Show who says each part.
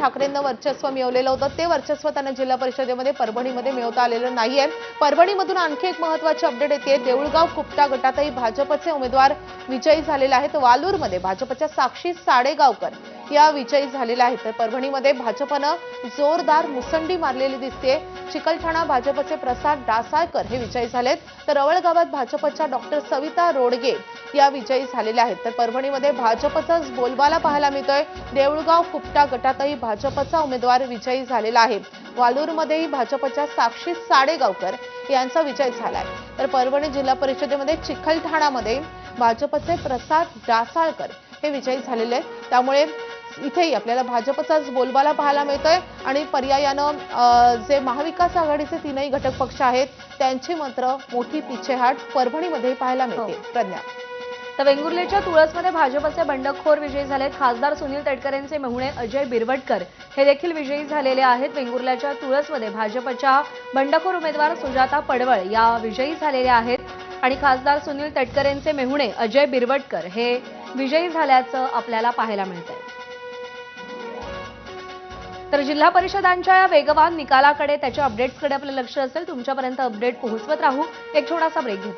Speaker 1: ठाकरेंना वर्चस्व मिळवलेलं होतं ते वर्चस्व त्यांना जिल्हा परिषदेमध्ये परभणीमध्ये मिळवता आलेलं नाहीये। परभणीमधून आणखी एक महत्त्वाची अपडेट येते। देऊळगाव कुपटा गटातही भाजपचे उमेदवार विजयी झालेले आहेत। वालूरमध्ये भाजपच्या साक्षी साडेगावकर या विजयी झालेल्या आहेत। तर परभणीमध्ये भाजपनं जोरदार मुसंडी मारलेली दिसते। चिकलठाणा भाजपचे प्रसाद डासाळकर हे विजयी झालेत, तर रवळ गावात भाजपच्या डॉक्टर सविता रोडगे या विजयी झालेल्या आहेत। तर परभणीमध्ये भाजपचाच बोलबाला पाहायला मिळतोय। देऊळगाव कुपटा गटातही भाजपचा उमेदवार विजयी झालेला आहे। वालूरमध्येही भाजपच्या साक्षी साडेगावकर यांचा विजय झालाय। तर परभणी जिल्हा परिषदेमध्ये चिखलठाणामध्ये भाजपचे प्रसाद डासाळकर हे विजयी झालेले आहेत। त्यामुळे इथेही आपल्याला भाजपचाच बोलबाला पाहायला मिळतोय आणि पर्यायानं जे महाविकास आघाडीचे तीनही घटक पक्ष आहेत त्यांची मात्र मोठी पिछेहाट परभणीमध्ये पाहायला मिळते। प्रज्ञा,
Speaker 2: तर वेंगुर्लेच्या तुळसमध्ये भाजपचे बंडखोर विजयी झालेत। खासदार सुनील तटकरेंचे मेहुणे अजय बिरवटकर हे देखील विजयी झालेले आहेत। वेंगुर्ल्याच्या तुळसमध्ये भाजपच्या बंडखोर उमेदवार सुजाता पडवळ या विजयी झालेल्या आहेत आणि खासदार सुनील तटकरेंचे मेहुणे अजय बिरवटकर हे विजयी झाल्याचं आपल्याला पाहायला मिळतंय। तर जिल्हा परिषदांच्या या वेगवान निकालाकडे त्याच्या अपडेट्सकडे आपलं लक्ष असेल। तुमच्यापर्यंत अपडेट पोहोचवत राहू। एक छोटासा ब्रेक घेऊ।